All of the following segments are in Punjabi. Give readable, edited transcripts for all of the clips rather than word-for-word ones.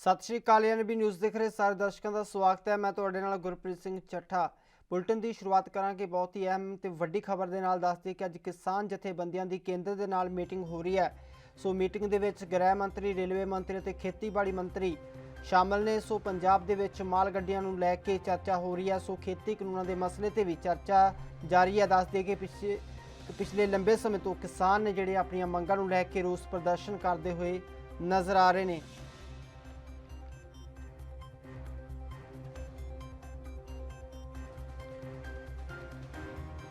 सत श्री अकाल एनबी न्यूज़ देख रहे सारे दर्शकों का स्वागत है। मैं तुहाडे नाल गुरप्रीत सिंह चट्ठा। बुलेटिन की शुरुआत करांगे बहुत ही अहम ते वड्डी खबर के नाल। दस दी कि अज किसान जथेबंदियां की केंद्र के नाल मीटिंग हो रही है। सो मीटिंग दे विच गृह मंत्री, रेलवे मंत्री ते खेतीबाड़ी मंत्री शामिल ने। सो पंजाब दे विच माल गड्डियां नूं लै के चर्चा हो रही है। सो खेती कानूनां के मसले ते भी चर्चा जारी है। दस दे कि पिछले लंबे समय तो किसान ने जिहड़े अपनी मंगां नूं लै के रोस प्रदर्शन करते हुए नज़र आ रहे हैं।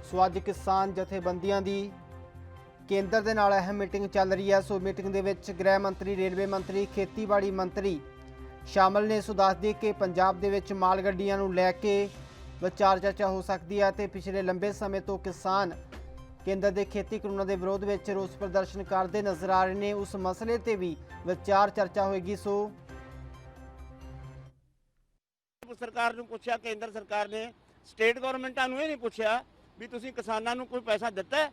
सो अज किसान जथेबंदियां की केंद्र के नाल अहम मीटिंग चल रही है। सो मीटिंग के विच गृह मंत्री, रेलवे मंत्री, खेतीबाड़ी मंत्री शामिल ने। सो दस दी कि पंजाब दे विच माल गड्डियां नूं लै के विचार चर्चा हो सकती है ते पिछले लंबे समय तो किसान केंद्र के खेती कानूनों के विरोध में रोस प्रदर्शन करते नजर आ रहे हैं। उस मसले ते भी विचार चर्चा होएगी। सो सरकार ने पूछा, केंद्र सरकार ने स्टेट गवर्नमेंटा ये नहीं पूछा भी तुसीं किसानां नूं कोई पैसा दिता है।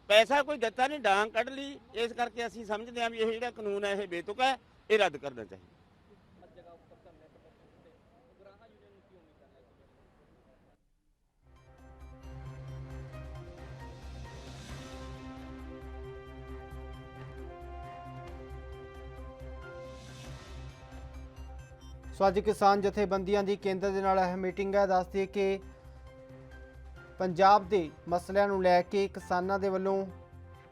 पैसा कोई दिता नहीं, डांग कढ़ ली। इस करके असीं समझते हैं भी ये जिहड़ा कानून है ये बेतुका है, ये रद्द करना चाहिए। सो अज किसान जथेबंदियां की केंद्र के नाल अहम मीटिंग है। दस दिए कि पंजाब के मसलिਆਂ ਨੂੰ ਲੈ के किसानों के वलों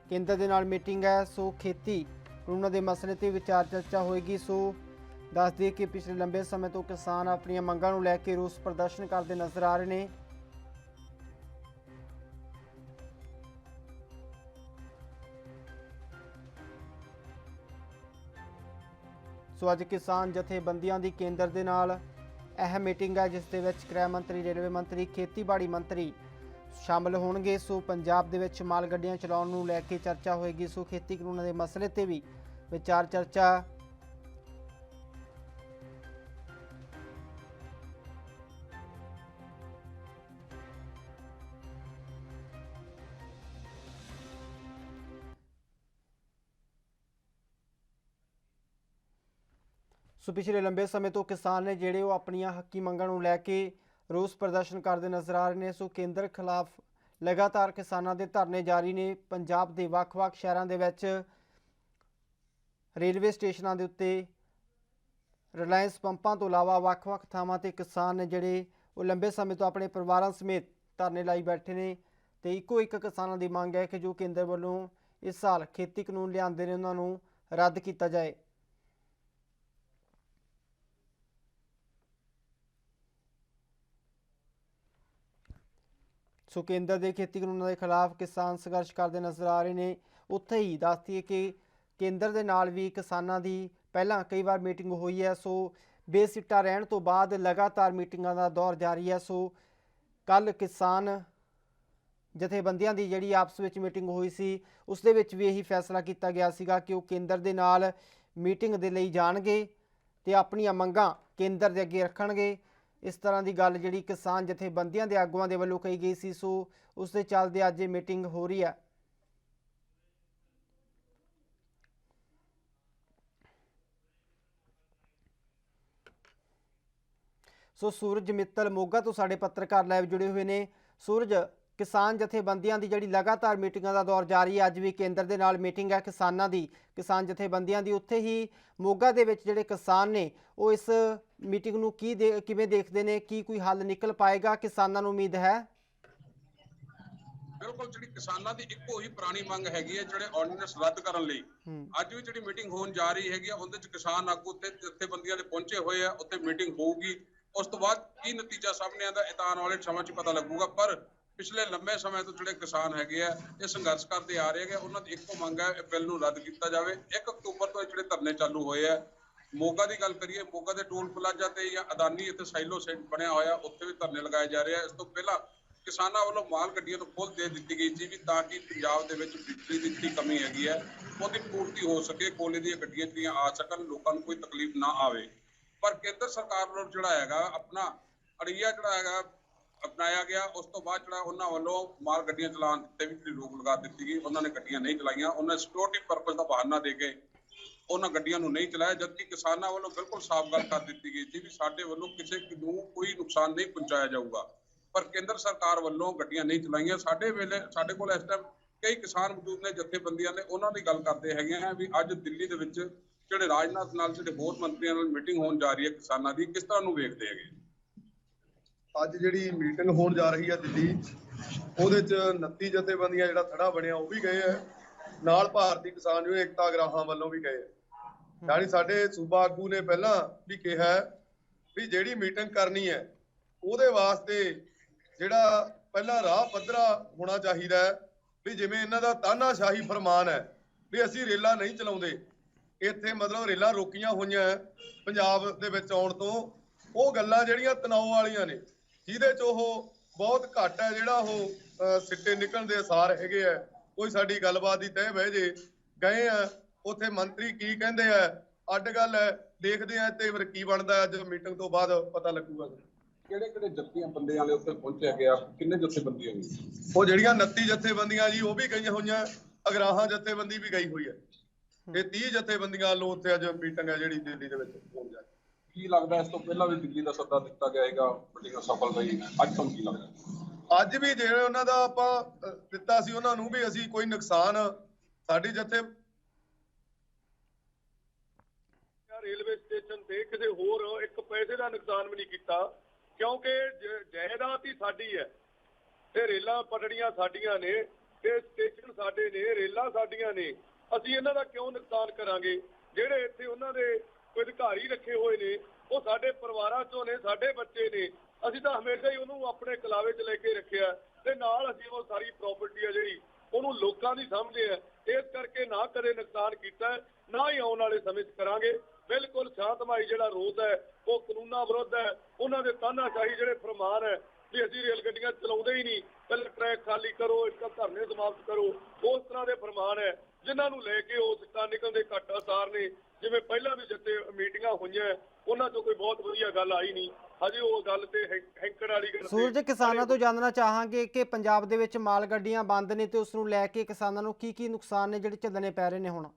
केंद्र के नाल मीटिंग है। सो खेती कानूनों के मसले ते विचार चर्चा होएगी। सो दस दिए कि पिछले लंबे समय तो किसान अपन मंगां नूं लै के रोस प्रदर्शन करते नजर आ रहे हैं। सो अज किसान जथेबंदियां की केंद्र के नाल अहम मीटिंग है, जिस दे विच गृह मंत्री, रेलवे मंत्री, खेतीबाड़ी मंत्री शामिल होणगे। सो पंजाब दे विच माल गड्डियां चलाउण नूं लै के चर्चा होएगी। सो खेती कानूनों के मसले ते भी विचार चर्चा सो पिछले लंबे समय तो किसान ने जिहड़े अपन हकी मंगां नूं लै के रोस प्रदर्शन करते नजर आ रहे हैं। सो केंद्र खिलाफ लगातार किसानों के धरने जारी ने। पंजाब के ਵੱਖ-ਵੱਖ शहरों के विच रेलवे स्टेशनों के उत्ते, रिलायंस पंपां तो इलावा ਵੱਖ-ਵੱਖ थावां ते किसान ने जिहड़े वो लंबे समय तो अपने परिवारों समेत धरने लाई बैठे ने। ते इक्को एक किसानों की मंग है कि जो केंद्र वालों इस साल खेती कानून लिआंदे ने उन्हां नूं रद्द किया जाए। सो केंद्र के खेती कानूनों के खिलाफ किसान संघर्ष करते नजर आ रहे हैं। उत्थे ही दस दिए कि केंद्र के नाल भी किसानों की पहला कई बार मीटिंग हुई है। सो बेसिट्टा रहने तो बाद लगातार मीटिंगों का दौर जारी है। सो कल किसान जथेबंदियां की जिहड़ी आपस में मीटिंग हुई सी, उस दे विच भी यही फैसला किया गया सीगा कि वो केंद्र के नाल मीटिंग दे लई जाणगे ते अपनियां मंगां केंद्र दे अगे रखणगे। इस तरह की गल जिहड़ी किसान जथेबंदियां के आगुआं दे वल्लों कही गई सी। सो उस दे चलदे अज मीटिंग हो रही है। सो सूरज मित्तल मोगा तो साडे पत्रकार लाइव जुड़े हुए हैं। सूरज, किसान जथेबंदियां की जिहड़ी लगातार मीटिंगां का दौर जारी है, अज भी केंद्र के नाल मीटिंग है किसानों की, किसान जथेबंदियां की। उत्थे ही मोगा दे विच जिहड़े किसान ने वो इस मीटिंग नूं किवें देखदे ने, की कोई हल निकल पाएगा? किसानों नूं उम्मीद है? बिल्कुल जी किसानों की इको ही पुरानी मंग हैगी है जिहड़े ऑर्डीनेंस रद्द करने लई अज भी जिहड़ी मीटिंग होण जा रही हैगी उहदे विच किसान आगू ते जथेबंदियां दे पहुंचे हुए हैं। उत्थे मीटिंग होगी, उस तो बाद की नतीजा सामने आंदा इह तां आउण वाले समय च पता लगूगा। पर पिछले लंबे समय तो जिहड़े किसान हैगे आ ये संघर्ष करते आ रहे हैं। उन्हां दी इको मंग है इह बिल नूं रद्द किया जावे। 1 अक्तूबर तो जिहड़े धरने चालू होए आ। मोगा की गल करिए, मोगा के टोल प्लाजा ते या अदानी इत्थे साइलो सेंट बनया होया, उत्थे भी धरने लगाए जा रहे हैं। इस तो पहला किसानों वालों माल गड्डियों को खुल दे दी गई थी भी ताकि पंजाब दे विच बिजली की जिहड़ी कमी हैगी है उसकी पूर्ति हो सके, कोले दी गड्डियां जिहड़ियां आ सकन, लोगों को कोई तकलीफ ना आवे। पर केंद्र सरकार वालों जिहड़ा हैगा अपना अड़िया जिहड़ा हैगा अपनाया गया। उस तो बाद जिहड़ा उन्हां वालों माल गड्डियां चलाउण ते भी रोक लगा दी गई। उन्होंने गड्डियां नहीं चलाईयां, उन्होंने सिक्योरिटी परपज़ का बहाना दे के ਉਹਨਾਂ ਗੱਡੀਆਂ ਨੂੰ ਨਹੀਂ ਚਲਾਇਆ, ਜਦਕਿ ਕਿਸਾਨਾਂ ਵੱਲੋਂ ਬਿਲਕੁਲ ਸਾਫ਼ ਗੱਲ ਕਰ ਦਿੱਤੀ ਗਈ ਸੀ ਵੀ ਸਾਡੇ ਵੱਲੋਂ ਕਿਸੇ ਨੂੰ ਕੋਈ ਨੁਕਸਾਨ ਨਹੀਂ ਪਹੁੰਚਾਇਆ ਜਾਊਗਾ। ਪਰ ਕੇਂਦਰ ਸਰਕਾਰ ਵੱਲੋਂ ਗੱਡੀਆਂ ਨਹੀਂ ਚਲਾਈਆਂ। ਸਾਡੇ ਕੋਲ ਇਸ ਟਾਈਮ ਕਈ ਕਿਸਾਨ ਮੌਜੂਦ ਨੇ, ਜਥੇਬੰਦੀਆਂ ਨੇ, ਉਹਨਾਂ ਦੀ ਗੱਲ ਕਰਦੇ ਹੈਗੇ ਆ ਵੀ ਅੱਜ ਦਿੱਲੀ ਦੇ ਵਿੱਚ ਜਿਹੜੇ ਰਾਜਨਾਥ ਨਾਲ ਜਿਹੜੇ ਹੋਰ ਮੰਤਰੀਆਂ ਨਾਲ ਮੀਟਿੰਗ ਹੋਣ ਜਾ ਰਹੀ ਹੈ ਕਿਸਾਨਾਂ ਦੀ, ਕਿਸ ਤਰ੍ਹਾਂ ਨੂੰ ਵੇਖਦੇ ਹੈਗੇ? ਅੱਜ ਜਿਹੜੀ ਮੀਟਿੰਗ ਹੋਣ ਜਾ ਰਹੀ ਹੈ ਦਿੱਲੀ, ਉਹਦੇ 'ਚ 29 ਜਥੇਬੰਦੀਆਂ ਜਿਹੜਾ ਥੜਾ ਬਣਿਆ ਉਹ ਵੀ ਗਏ ਹੈ, ਨਾਲ ਭਾਰਤੀ ਕਿਸਾਨ ਯੂਨੀਅਨ ਏਕਤਾ ਅਗਰਾਹਾਂ ਵੱਲੋਂ ਵੀ ਗਏ। ਯਾਨੀ ਸਾਡੇ ਸੂਬਾ ਆਗੂ ਨੇ ਪਹਿਲਾਂ ਵੀ ਕਿਹਾ ਵੀ ਜਿਹੜੀ ਮੀਟਿੰਗ ਕਰਨੀ ਹੈ ਉਹਦੇ ਵਾਸਤੇ ਜਿਹੜਾ ਪਹਿਲਾਂ ਰਾਹ ਪੱਧਰਾ ਹੋਣਾ ਚਾਹੀਦਾ ਹੈ, ਵੀ ਜਿਵੇਂ ਇਹਨਾਂ ਦਾ ਤਾਨਾਸ਼ਾਹੀ ਫਰਮਾਨ ਹੈ ਵੀ ਅਸੀਂ ਰੇਲਾਂ ਨਹੀਂ ਚਲਾਉਂਦੇ, ਇੱਥੇ ਮਤਲਬ ਰੇਲਾਂ ਰੋਕੀਆਂ ਹੋਈਆਂ ਪੰਜਾਬ ਦੇ ਵਿੱਚ ਆਉਣ ਤੋਂ, ਉਹ ਗੱਲਾਂ ਜਿਹੜੀਆਂ ਤਣਾਅ ਵਾਲੀਆਂ ਨੇ, ਜਿਹਦੇ 'ਚ ਉਹ ਬਹੁਤ ਘੱਟ ਹੈ ਜਿਹੜਾ ਉਹ ਸਿੱਟੇ ਨਿਕਲਣ ਦੇ ਅਸਾਰ ਹੈਗੇ ਆ। ਕੋਈ ਸਾਡੀ ਗੱਲਬਾਤ ਦੀ ਤਹਿ ਬਹਿ ਜੇ ਗਏ ਆ, ਉੱਥੇ ਮੰਤਰੀ ਕੀ ਕਹਿੰਦੇ ਆ ਅੱਡ ਗੱਲ ਹੈ, ਦੇਖਦੇ ਆ ਤੇ ਫਿਰ ਕੀ ਬਣਦਾ। ਅੱਜ ਮੀਟਿੰਗ ਤੋਂ ਬਾਅਦ ਪਤਾ ਲੱਗੂਗਾ। ਕਿਹੜੇ ਜੱਥੀਆਂ ਬੰਦੇ ਵਾਲੇ ਉੱਥੇ ਪਹੁੰਚਿਆ ਗਿਆ, ਕਿੰਨੇ ਜਥੇਬੰਦੀਆਂ ਨੇ? ਉਹ ਜਿਹੜੀਆਂ 29 ਜਥੇਬੰਦੀਆਂ ਜੀ ਉਹ ਵੀ ਗਈਆਂ ਹੋਈਆਂ, ਅਗਰਾਹਾਂ ਜਥੇਬੰਦੀ ਵੀ ਗਈ ਹੋਈ ਹੈ। ਇਹ 30 ਜਥੇਬੰਦੀਆਂ ਵੱਲੋਂ ਉੱਥੇ ਅੱਜ ਮੀਟਿੰਗ ਹੈ ਜਿਹੜੀ ਦਿੱਲੀ ਦੇ ਵਿੱਚ ਹੋਣ ਜਾ ਰਹੀ। ਕੀ ਲੱਗਦਾ ਇਸ ਤੋਂ ਪਹਿਲਾਂ ਵੀ ਦਿੱਲੀ ਦਾ ਸੱਦਾ ਦਿੱਤਾ ਗਿਆ ਹੈਗਾ, ਮੀਟਿੰਗ ਸਫਲ ਰਹੀ, ਅੱਜ ਤੁਹਾਨੂੰ ਕੀ ਲੱਗਦਾ? ਅੱਜ ਵੀ ਜਿਹੜੇ ਉਹਨਾਂ ਦਾ ਆਪਾਂ ਦਿੱਤਾ ਸੀ ਉਹਨਾਂ ਨੂੰ ਵੀ ਅਸੀਂ ਕੋਈ ਨੁਕਸਾਨ ਸਾਡੀ ਜਥੇ ਰੇਲਵੇ ਸਟੇਸ਼ਨ ਤੇ ਕਿਸੇ ਹੋਰ ਇੱਕ ਪੈਸੇ ਦਾ ਨੁਕਸਾਨ ਵੀ ਨਹੀਂ ਕੀਤਾ, ਕਿਉਂਕਿ ਜਾਇਦਾਦ ਹੀ ਸਾਡੀ ਹੈ ਤੇ ਰੇਲਾਂ ਪਟੜੀਆਂ ਸਾਡੀਆਂ ਨੇ ਤੇ ਸਟੇਸ਼ਨ ਸਾਡੇ ਨੇ, ਰੇਲਾਂ ਸਾਡੀਆਂ ਨੇ। ਅਸੀਂ ਇਹਨਾਂ ਦਾ ਕਿਉਂ ਨੁਕਸਾਨ ਕਰਾਂਗੇ? ਜਿਹੜੇ ਇੱਥੇ ਉਹਨਾਂ ਦੇ ਕੋਈ ਅਧਿਕਾਰੀ ਰੱਖੇ ਹੋਏ ਨੇ ਉਹ ਸਾਡੇ ਪਰਿਵਾਰਾਂ ਚੋਂ ਨੇ, ਸਾਡੇ ਬੱਚੇ ਨੇ। ਅਸੀਂ ਤਾਂ ਹਮੇਸ਼ਾ ਹੀ ਉਹਨੂੰ ਆਪਣੇ ਕਲਾਵੇ 'ਚ ਲੈ ਕੇ ਰੱਖਿਆ ਤੇ ਨਾਲ ਅਸੀਂ ਉਹ ਸਾਰੀ ਪ੍ਰਾਪਰਟੀ ਆ ਜਿਹੜੀ ਉਹਨੂੰ ਲੋਕਾਂ ਦੀ ਸਮਝਦੇ ਆ। ਇਸ ਕਰਕੇ ਨਾ ਕਦੇ ਨੁਕਸਾਨ ਕੀਤਾ, ਨਾ ਹੀ ਆਉਣ ਵਾਲੇ ਸਮੇਂ 'ਚ ਕਰਾਂਗੇ। ਬਿਲਕੁਲ ਸ਼ਾਂਤਮਈ ਜਿਹੜਾ ਰੋਸ ਹੈ ਉਹ ਕਾਨੂੰਨਾਂ ਵਿਰੁੱਧ ਹੈ। ਉਹਨਾਂ ਦੇ ਤਾਨਾਸ਼ਾਹੀ ਜਿਹੜੇ ਫਰਮਾਨ ਹੈ ਵੀ ਅਸੀਂ ਰੇਲ ਗੱਡੀਆਂ ਚਲਾਉਂਦੇ ਹੀ ਨਹੀਂ, ਪਹਿਲਾਂ ਟਰੈਕ ਖਾਲੀ ਕਰੋ, ਇੱਕ ਧਰਨੇ ਸਮਾਪਤ ਕਰੋ, ਉਸ ਤਰ੍ਹਾਂ ਦੇ ਫਰਮਾਨ ਹੈ ਜਿਨ੍ਹਾਂ ਨੂੰ ਲੈ ਕੇ ਉਹ ਸਿੱਟਾ ਨਿਕਲਣ ਦੇ ਘੱਟ ਆਸਾਰ ਨੇ। ਜਿਵੇਂ ਪਹਿਲਾਂ ਵੀ ਜਿੱਥੇ ਮੀਟਿੰਗਾਂ ਹੋਈਆਂ ਉਹਨਾਂ 'ਚੋਂ ਕੋਈ ਬਹੁਤ ਵਧੀਆ ਗੱਲ ਆਈ ਨਹੀਂ। ਹਜੇ ਉਹ ਗੱਲ ਤੇ ਹੈਂਕੜ ਵਾਲੀ ਗੱਲ। ਸੂਰਜ, ਕਿਸਾਨਾਂ ਤੋਂ ਜਾਣਨਾ ਚਾਹਾਂਗੇ ਕਿ ਪੰਜਾਬ ਦੇ ਵਿੱਚ ਮਾਲ ਗੱਡੀਆਂ ਬੰਦ ਨੇ ਤੇ ਉਸ ਨੂੰ ਲੈ ਕੇ ਕਿਸਾਨਾਂ ਨੂੰ ਕੀ ਨੁਕਸਾਨ ਨੇ ਜਿਹੜੇ ਝੱਲਣੇ ਪੈ ਰਹੇ ਨੇ? ਹੁਣ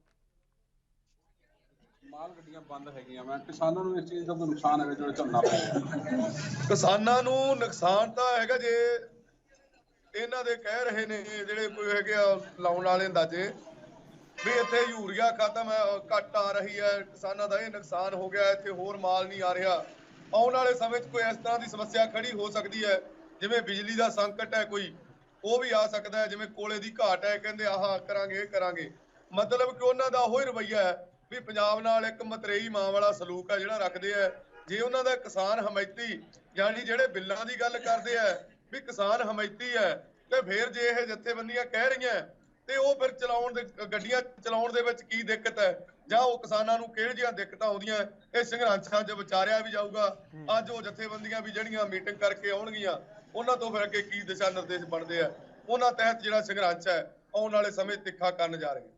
ਮਾਲ ਗੱਡੀਆਂ ਬੰਦ ਹੈਗੀਆਂ, ਮੈਂ ਕਿਸਾਨਾਂ ਨੂੰ ਇਸ ਚੀਜ਼ ਦਾ ਕੋਈ ਨੁਕਸਾਨ ਹੈਗਾ ਜਿਹੜਾ ਝੱਲਣਾ ਪੈ ਰਿਹਾ? ਕਿਸਾਨਾਂ ਨੂੰ ਨੁਕਸਾਨ ਤਾਂ ਹੈਗਾ ਜੇ ਇਹਨਾਂ ਦੇ ਕਹਿ ਰਹੇ ਨੇ ਜਿਹੜੇ ਕੋਈ ਹੈਗੇ ਆ ਲਾਉਣ ਵਾਲੇ ਅੰਦਾਜ਼ੇ ਵੀ ਇੱਥੇ ਯੂਰੀਆ ਖਤਮ ਹੈ, ਘੱਟ ਆ ਰਹੀ ਹੈ, ਕਿਸਾਨਾਂ ਦਾ ਇਹ ਨੁਕਸਾਨ ਹੋ ਗਿਆ, ਇੱਥੇ ਹੋਰ ਮਾਲ ਨਹੀਂ ਆ ਰਿਹਾ। ਆਉਣ ਵਾਲੇ ਸਮੇਂ 'ਚ ਕੋਈ ਇਸ ਤਰ੍ਹਾਂ ਦੀ ਸਮੱਸਿਆ ਖੜੀ ਹੋ ਸਕਦੀ ਹੈ, ਜਿਵੇਂ ਬਿਜਲੀ ਦਾ ਸੰਕਟ ਹੈ ਕੋਈ, ਉਹ ਵੀ ਆ ਸਕਦਾ ਹੈ, ਜਿਵੇਂ ਕੋਲੇ ਦੀ ਘਾਟ ਹੈ, ਕਹਿੰਦੇ ਆਹ ਕਰਾਂਗੇ ਇਹ ਕਰਾਂਗੇ। ਮਤਲਬ ਕਿ ਉਹਨਾਂ ਦਾ ਉਹੀ ਰਵੱਈਆ ਹੈ ਵੀ ਪੰਜਾਬ ਨਾਲ ਇੱਕ ਮਤਰੇਈ ਮਾਂ ਵਾਲਾ ਸਲੂਕ ਹੈ ਜਿਹੜਾ ਰੱਖਦੇ ਆ। ਜੇ ਉਹਨਾਂ ਦਾ ਕਿਸਾਨ ਹਮਾਇਤੀ ਯਾਨੀ ਜਿਹੜੇ ਬਿੱਲਾਂ ਦੀ ਗੱਲ ਕਰਦੇ ਆ ਵੀ ਕਿਸਾਨ ਹਮਾਇਤੀ ਹੈ, ਤੇ ਫਿਰ ਜੇ ਇਹ ਜਥੇਬੰਦੀਆਂ ਕਹਿ ਰਹੀਆਂ ਤੇ ਉਹ ਫਿਰ ਗੱਡੀਆਂ ਚਲਾਉਣ ਦੇ ਵਿੱਚ ਕੀ ਦਿੱਕਤ ਹੈ, ਜਾਂ ਉਹ ਕਿਸਾਨਾਂ ਨੂੰ ਕਿਹੜੀਆਂ ਜਿਹੀਆਂ ਦਿੱਕਤਾਂ ਆਉਂਦੀਆਂ, ਇਹ ਸੰਘਰਸ਼ਾਂ 'ਚ ਵਿਚਾਰਿਆ ਵੀ ਜਾਊਗਾ। ਅੱਜ ਉਹ ਜਥੇਬੰਦੀਆਂ ਵੀ ਜਿਹੜੀਆਂ ਮੀਟਿੰਗ ਕਰਕੇ ਆਉਣਗੀਆਂ ਉਹਨਾਂ ਤੋਂ ਫਿਰ ਅੱਗੇ ਕੀ ਦਿਸ਼ਾ ਨਿਰਦੇਸ਼ ਬਣਦੇ ਆ, ਉਹਨਾਂ ਤਹਿਤ ਜਿਹੜਾ ਸੰਘਰਸ਼ ਹੈ ਆਉਣ ਵਾਲੇ ਸਮੇਂ ਤਿੱਖਾ ਕਰਨ ਜਾ ਰਹੇ।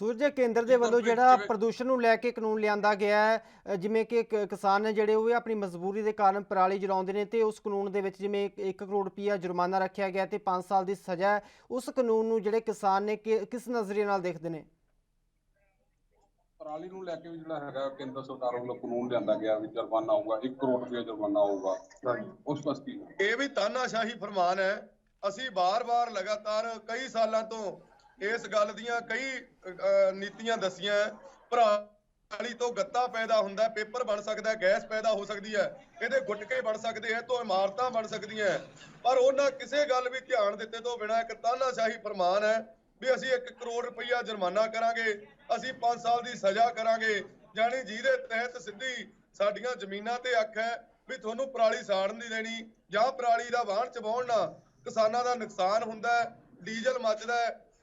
ਸੂਰਜ, ਕੇਂਦਰ ਦੇ ਵੱਲੋਂ ਜਿਹੜਾ ਪ੍ਰਦੂਸ਼ਣ ਨੂੰ ਲੈ ਕੇ ਕਾਨੂੰਨ ਲਿਆਂਦਾ ਗਿਆ ਹੈ, ਜਿਵੇਂ ਕਿ ਕਿਸਾਨ ਨੇ ਜਿਹੜੇ ਉਹ ਵੀ ਆਪਣੀ ਮਜਬੂਰੀ ਦੇ ਕਾਰਨ ਪਰਾਲੀ ਜਲਾਉਂਦੇ ਨੇ ਤੇ ਉਸ ਕਾਨੂੰਨ ਦੇ ਵਿੱਚ ਜਿਵੇਂ 1 ਕਰੋੜ ਰੁਪਇਆ ਜੁਰਮਾਨਾ ਰੱਖਿਆ ਗਿਆ ਤੇ 5 ਸਾਲ ਦੀ ਸਜ਼ਾ ਹੈ, ਉਸ ਕਾਨੂੰਨ ਨੂੰ ਜਿਹੜੇ ਕਿਸਾਨ ਨੇ ਕਿਸ ਨਜ਼ਰੀਏ ਨਾਲ ਦੇਖਦੇ ਨੇ? ਪਰਾਲੀ ਨੂੰ ਲੈ ਕੇ ਵੀ ਜਿਹੜਾ ਹੈਗਾ ਕੇਂਦਰ ਸਰਕਾਰ ਵੱਲੋਂ ਕਾਨੂੰਨ ਲਿਆਂਦਾ ਗਿਆ ਵੀ ਜੁਰਮਾਨਾ ਹੋਊਗਾ, 1 ਕਰੋੜ ਰੁਪਏ ਜੁਰਮਾਨਾ ਹੋਊਗਾ, ਉਸ ਪਾਸੇ ਇਹ ਵੀ ਤਾਨਾਸ਼ਾਹੀ ਫਰਮਾਨ ਹੈ। ਅਸੀਂ ਬਾਰ-ਬਾਰ ਲਗਾਤਾਰ ਕਈ ਸਾਲਾਂ ਤੋਂ ਇਸ ਗੱਲ ਦੀਆਂ ਕਈ ਨੀਤੀਆਂ ਦੱਸੀਆਂ। ਪਰਾਲੀ ਤੋਂ ਗੱਤਾ ਪੈਦਾ ਹੁੰਦਾ, ਪੇਪਰ ਬਣ ਸਕਦਾ, ਗੈਸ ਪੈਦਾ ਹੋ ਸਕਦੀ ਹੈ, ਇਹਦੇ ਗੁਟਕੇ ਬਣ ਸਕਦੇ ਹੈ, ਤੋਂ ਇਮਾਰਤਾਂ ਬਣ ਸਕਦੀਆਂ, ਪਰ ਉਹਨਾਂ ਕਿਸੇ ਗੱਲ ਵੀ ਧਿਆਨ ਦਿੱਤੇ ਤੋਂ ਬਿਨਾਂ ਇੱਕ ਤਾਨਾਸ਼ਾਹੀ ਫਰਮਾਨ ਹੈ ਵੀ ਅਸੀਂ 1 ਕਰੋੜ ਰੁਪਈਆ ਜੁਰਮਾਨਾ ਕਰਾਂਗੇ, ਅਸੀਂ 5 ਸਾਲ ਦੀ ਸਜ਼ਾ ਕਰਾਂਗੇ, ਜਾਣੀ ਜਿਹਦੇ ਤਹਿਤ ਸਿੱਧੀ ਸਾਡੀਆਂ ਜ਼ਮੀਨਾਂ ਤੇ ਅੱਖ ਹੈ ਵੀ ਤੁਹਾਨੂੰ ਪਰਾਲੀ ਸਾੜਨ ਨਹੀਂ ਦੇਣੀ ਜਾਂ ਪਰਾਲੀ ਦਾ ਵਾਹਣ ਚਬਾਉਣਾ। ਕਿਸਾਨਾਂ ਦਾ ਨੁਕਸਾਨ ਹੁੰਦਾ, ਡੀਜ਼ਲ ਮੱਚਦਾ,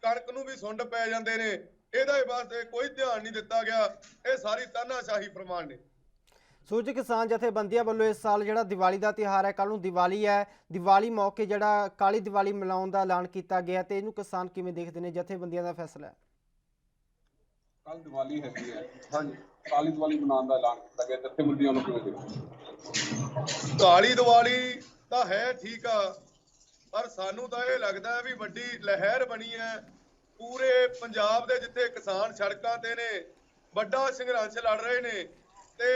ਕਣਕ ਨੂੰ ਵੀ ਸੁੰਡ ਪੈ ਜਾਂਦੇ ਨੇ, ਇਹਦਾ ਵਾਸਤੇ ਕੋਈ ਧਿਆਨ ਨਹੀਂ ਦਿੱਤਾ ਗਿਆ। ਇਹ ਸਾਰੀ ਤਾਨਾਸ਼ਾਹੀ ਫਰਮਾਨ ਨੇ। ਸੂਰਜ, ਕਿਸਾਨ ਜਥੇਬੰਦੀਆਂ ਵੱਲੋਂ ਇਸ ਸਾਲ ਜਿਹੜਾ ਦੀਵਾਲੀ ਦਾ ਤਿਉਹਾਰ ਹੈ, ਕੱਲ ਨੂੰ ਦੀਵਾਲੀ ਹੈ, ਦੀਵਾਲੀ ਮੌਕੇ ਜਿਹੜਾ ਕਾਲੀ ਦੀਵਾਲੀ ਮਨਾਉਣ ਦਾ ਐਲਾਨ ਕੀਤਾ ਗਿਆ ਤੇ ਇਹਨੂੰ ਕਿਸਾਨ ਕਿਵੇਂ ਦੇਖਦੇ ਨੇ? ਜਥੇਬੰਦੀਆਂ ਦਾ ਫੈਸਲਾ ਹੈ। ਕੱਲ ਦੀਵਾਲੀ ਹੈਗੀ ਹੈ, ਹਾਂਜੀ, ਕਾਲੀ ਦੀਵਾਲੀ ਮਨਾਉਣ ਦਾ ਐਲਾਨ ਕੀਤਾ ਗਿਆ, ਜਥੇਬੰਦੀਆਂ ਨੂੰ ਕਿਵੇਂ ਦੇਖਦੇ? ਕਾਲੀ ਦੀਵਾਲੀ ਤਾਂ ਹੈ ਠੀਕ ਆ, ਪਰ ਸਾਨੂੰ ਤਾਂ ਇਹ ਲੱਗਦਾ ਹੈ ਵੀ ਵੱਡੀ ਲਹਿਰ ਬਣੀ ਹੈ ਪੂਰੇ ਪੰਜਾਬ ਦੇ ਜਿੱਥੇ ਕਿਸਾਨ ਸੜਕਾਂ ਤੇ ਨੇ, ਵੱਡਾ ਸੰਘਰਸ਼ ਲੜ ਰਹੇ ਨੇ ਤੇ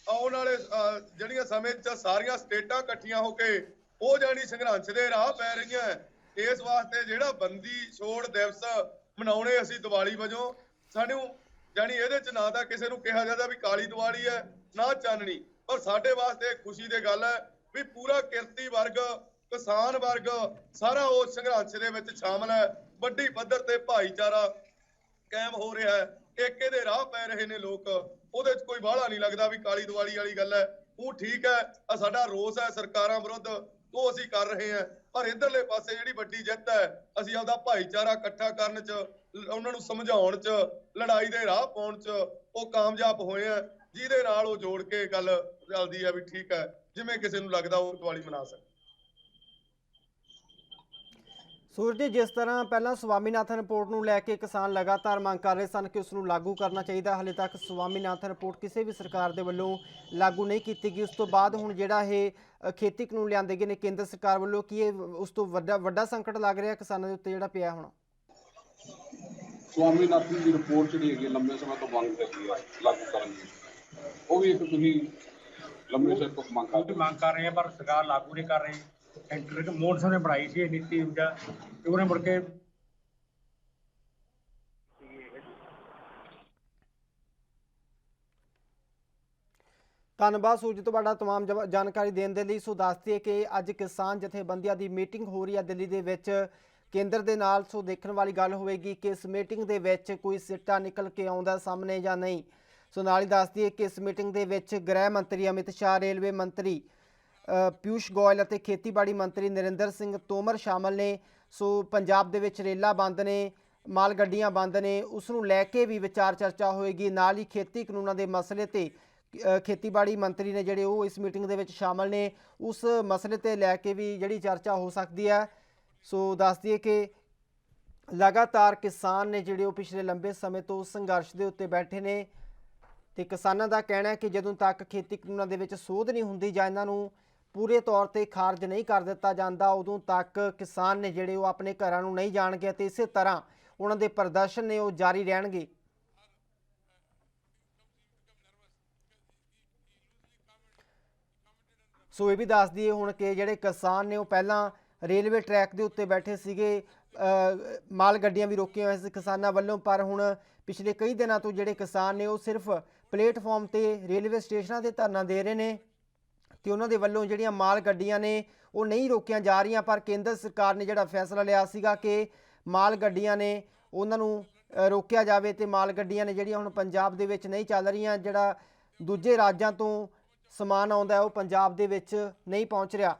ਆਉਣ ਵਾਲੇ ਜਿਹੜੀਆਂ ਸਮੇਂ 'ਚ ਸਾਰੀਆਂ ਸਟੇਟਾਂ ਇਕੱਠੀਆਂ ਹੋ ਕੇ ਉਹ ਜਾਨੀ ਸੰਘਰਸ਼ ਦੇ ਰਾਹ ਪੈ ਰਹੀਆਂ। ਇਸ ਵਾਸਤੇ ਜਿਹੜਾ ਬੰਦੀ ਛੋੜ ਦਿਵਸ ਮਨਾਉਣੇ ਅਸੀਂ ਦੀਵਾਲੀ ਵਜੋਂ, ਸਾਨੂੰ ਜਾਨੀ ਇਹਦੇ 'ਚ ਨਾ ਤਾਂ ਕਿਸੇ ਨੂੰ ਕਿਹਾ ਜਾਂਦਾ ਵੀ ਕਾਲੀ ਦੀਵਾਲੀ ਹੈ ਨਾ ਚਾਨਣੀ, ਪਰ ਸਾਡੇ ਵਾਸਤੇ ਖੁਸ਼ੀ ਦੀ ਗੱਲ ਹੈ ਵੀ ਪੂਰਾ ਕਿਰਤੀ ਵਰਗ, ਕਿਸਾਨ ਵਰਗ ਸਾਰਾ ਉਸ ਸੰਘਰਸ਼ ਦੇ ਵਿੱਚ ਸ਼ਾਮਲ ਹੈ। ਵੱਡੀ ਪੱਧਰ ਤੇ ਭਾਈਚਾਰਾ ਕਾਇਮ ਹੋ ਰਿਹਾ ਹੈ, ਏਕੇ ਦੇ ਰਾਹ ਪੈ ਰਹੇ ਨੇ ਲੋਕ। ਉਹਦੇ 'ਚ ਕੋਈ ਬਾਹਲਾ ਨਹੀਂ ਲੱਗਦਾ ਵੀ ਕਾਲੀ ਦੀਵਾਲੀ ਵਾਲੀ ਗੱਲ ਹੈ। ਉਹ ਠੀਕ ਹੈ, ਸਾਡਾ ਰੋਸ ਹੈ ਸਰਕਾਰਾਂ ਵਿਰੁੱਧ, ਉਹ ਅਸੀਂ ਕਰ ਰਹੇ ਹਾਂ, ਪਰ ਇਧਰਲੇ ਪਾਸੇ ਜਿਹੜੀ ਵੱਡੀ ਜਿੱਤ ਹੈ, ਅਸੀਂ ਆਪਦਾ ਭਾਈਚਾਰਾ ਇਕੱਠਾ ਕਰਨ 'ਚ, ਉਹਨਾਂ ਨੂੰ ਸਮਝਾਉਣ 'ਚ, ਲੜਾਈ ਦੇ ਰਾਹ ਪਾਉਣ 'ਚ ਉਹ ਕਾਮਯਾਬ ਹੋਏ ਆ, ਜਿਹਦੇ ਨਾਲ ਉਹ ਜੋੜ ਕੇ ਗੱਲ ਚੱਲਦੀ ਹੈ ਵੀ ਠੀਕ ਹੈ, ਜਿਵੇਂ ਕਿਸੇ ਨੂੰ ਲੱਗਦਾ ਉਹ ਦੀਵਾਲੀ ਮਨਾ ਸਕਦਾ। ਸੂਰਜ ਜੀ, ਜਿਸ ਤਰ੍ਹਾਂ ਪਹਿਲਾਂ ਸਵਾਮੀਨਾਥਨ ਰਿਪੋਰਟ ਨੂੰ ਲੈ ਕੇ ਕਿਸਾਨ ਲਗਾਤਾਰ ਮੰਗ ਕਰ ਰਹੇ ਸਨ ਕਿ ਉਸ ਨੂੰ ਲਾਗੂ ਕਰਨਾ ਚਾਹੀਦਾ, ਹਾਲੇ ਤੱਕ ਸਵਾਮੀਨਾਥਨ ਰਿਪੋਰਟ ਕਿਸੇ ਵੀ ਸਰਕਾਰ ਦੇ ਵੱਲੋਂ ਲਾਗੂ ਨਹੀਂ ਕੀਤੀ ਗਈ। ਉਸ ਤੋਂ ਬਾਅਦ ਹੁਣ ਜਿਹੜਾ ਇਹ ਖੇਤੀ ਕਾਨੂੰਨ ਲਿਆਂਦੇ ਗਏ ਨੇ ਕੇਂਦਰ ਸਰਕਾਰ ਵੱਲੋਂ, ਕੀ ਇਹ ਉਸ ਤੋਂ ਵੱਡਾ ਸੰਕਟ ਲੱਗ ਰਿਹਾ ਕਿਸਾਨਾਂ ਦੇ ਉੱਤੇ ਜਿਹੜਾ ਪਿਆ ਹੁਣ? ਸਵਾਮੀਨਾਥਨ ਦੀ ਰਿਪੋਰਟ ਜਿਹੜੀ ਹੈਗੀ ਲੰਬੇ ਸਮੇਂ ਤੋਂ ਮੰਗ ਰਹੀ ਹੈ ਲਾਗੂ ਕਰਨ ਦੀ, ਉਹ ਵੀ ਇੱਕ ਤੁਸੀਂ ਲੰਬੇ ਸਮੇਂ ਤੋਂ ਮੰਗ ਕਰ ਰਹੇ ਪਰ ਸਰਕਾਰ ਲਾਗੂ ਨਹੀਂ ਕਰ ਰਹੀ। ਸੈਂਟਰ ਮੋਹਨ ਸਿੰਘ ਨੇ ਬਣਾਈ ਸੀ ਇਹ ਨੀਤੀ ਤੇ ਉਹਨੇ ਮੁੜ ਕੇ ਧੰਨਵਾਦ ਸੂਰਜ, ਤੁਹਾਡਾ ਤਮਾਮ ਜਾਣਕਾਰੀ ਦੇਣ ਦੇ ਲਈ। ਸੋ ਦੱਸ ਦਈਏ ਕਿ ਅੱਜ ਕਿਸਾਨ ਜਥੇਬੰਦੀਆਂ ਦੀ ਮੀਟਿੰਗ ਹੋ ਰਹੀ ਹੈ ਦਿੱਲੀ ਦੇ ਵਿੱਚ ਕੇਂਦਰ ਦੇ ਨਾਲ। ਸੋ ਦੇਖਣ ਵਾਲੀ ਗੱਲ ਹੋਵੇਗੀ ਕਿ ਇਸ ਮੀਟਿੰਗ ਦੇ ਵਿੱਚ ਕੋਈ ਸਿੱਟਾ ਨਿਕਲ ਕੇ ਆਉਂਦਾ ਸਾਹਮਣੇ ਜਾਂ ਨਹੀਂ। ਸੋ ਨਾਲ ਹੀ ਦੱਸ ਦਈਏ ਕਿ ਇਸ ਮੀਟਿੰਗ ਦੇ ਵਿੱਚ ਗ੍ਰਹਿ ਮੰਤਰੀ ਅਮਿਤ ਸ਼ਾਹ, ਰੇਲਵੇ ਮੰਤਰੀ ਪਿਊਸ਼ ਗੋਇਲ ਅਤੇ ਖੇਤੀਬਾੜੀ ਮੰਤਰੀ ਨਰਿੰਦਰ ਸਿੰਘ ਤੋਮਰ ਸ਼ਾਮਲ ਨੇ। ਸੋ ਪੰਜਾਬ ਦੇ ਵਿੱਚ ਰੇਲਾਂ ਬੰਦ ਨੇ, ਮਾਲ ਗੱਡੀਆਂ ਬੰਦ ਨੇ, ਉਸ ਨੂੰ ਲੈ ਕੇ ਵੀ ਵਿਚਾਰ ਚਰਚਾ ਹੋਏਗੀ। ਨਾਲ ਹੀ ਖੇਤੀ ਕਾਨੂੰਨਾਂ ਦੇ ਮਸਲੇ ਤੇ ਖੇਤੀਬਾੜੀ ਮੰਤਰੀ ਨੇ ਜਿਹੜੇ ਉਹ ਇਸ ਮੀਟਿੰਗ ਦੇ ਵਿੱਚ ਸ਼ਾਮਲ ਨੇ, ਉਸ ਮਸਲੇ ਤੇ ਲੈ ਕੇ ਵੀ ਜਿਹੜੀ ਚਰਚਾ ਹੋ ਸਕਦੀ ਹੈ। ਸੋ ਦੱਸ ਦਈਏ ਕਿ ਲਗਾਤਾਰ ਕਿਸਾਨ ਨੇ ਜਿਹੜੇ ਉਹ ਪਿਛਲੇ ਲੰਬੇ ਸਮੇਂ ਤੋਂ ਸੰਘਰਸ਼ ਦੇ ਉੱਤੇ ਬੈਠੇ ਨੇ ਤੇ ਕਿਸਾਨਾਂ ਦਾ ਕਹਿਣਾ ਹੈ ਕਿ ਜਦੋਂ ਤੱਕ ਖੇਤੀ ਕਾਨੂੰਨਾਂ ਦੇ ਵਿੱਚ ਸੋਧ ਨਹੀਂ ਹੁੰਦੀ ਜਾਂ ਇਹਨਾਂ ਨੂੰ ਪੂਰੇ ਤੌਰ ਤੇ ਖਾਰਜ ਨਹੀਂ ਕਰ ਦਿੱਤਾ ਜਾਂਦਾ, ਉਦੋਂ ਤੱਕ ਕਿਸਾਨ ਨੇ ਜਿਹੜੇ ਉਹ ਆਪਣੇ ਘਰਾਂ ਨੂੰ ਨਹੀਂ ਜਾਣਗੇ ਅਤੇ ਇਸੇ ਤਰ੍ਹਾਂ ਉਹਨਾਂ ਦੇ ਪ੍ਰਦਰਸ਼ਨ ਨੇ ਉਹ ਜਾਰੀ ਰਹਿਣਗੇ। ਸੋ ਇਹ ਵੀ ਦੱਸ ਦਈਏ ਹੁਣ ਕਿ ਜਿਹੜੇ ਕਿਸਾਨ ਨੇ ਉਹ ਪਹਿਲਾਂ ਰੇਲਵੇ ਟਰੈਕ ਦੇ ਉੱਤੇ ਬੈਠੇ ਸੀਗੇ, ਮਾਲ ਗੱਡੀਆਂ ਵੀ ਰੋਕੀਆਂ ਹੋਈਆਂ ਸੀ ਕਿਸਾਨਾਂ ਵੱਲੋਂ, ਪਰ ਹੁਣ ਪਿਛਲੇ ਕਈ ਦਿਨਾਂ ਤੋਂ ਜਿਹੜੇ ਕਿਸਾਨ ਨੇ ਉਹ ਸਿਰਫ ਪਲੇਟਫਾਰਮ ਤੇ ਰੇਲਵੇ ਸਟੇਸ਼ਨਾਂ ਤੇ ਧਰਨਾ ਦੇ ਰਹੇ ਨੇ ਤੇ ਉਹਨਾਂ ਦੇ ਵੱਲੋਂ ਜਿਹੜੀਆਂ ਮਾਲ ਗੱਡੀਆਂ ਨੇ ਉਹ ਨਹੀਂ ਰੋਕੀਆਂ ਜਾ ਰਹੀਆਂ। ਪਰ ਕੇਂਦਰ ਸਰਕਾਰ ਨੇ ਜਿਹੜਾ ਫੈਸਲਾ ਲਿਆ ਸੀਗਾ ਕਿ ਮਾਲ ਗੱਡੀਆਂ ਨੇ ਉਹਨਾਂ ਨੂੰ ਰੋਕਿਆ ਜਾਵੇ ਤੇ ਮਾਲ ਗੱਡੀਆਂ ਨੇ ਜਿਹੜੀਆਂ ਹੁਣ ਪੰਜਾਬ ਦੇ ਵਿੱਚ ਨਹੀਂ ਚੱਲ ਰਹੀਆਂ, ਜਿਹੜਾ ਦੂਜੇ ਰਾਜਾਂ ਤੋਂ ਸਮਾਨ ਆਉਂਦਾ ਉਹ ਪੰਜਾਬ ਦੇ ਵਿੱਚ ਨਹੀਂ ਪਹੁੰਚ ਰਿਹਾ।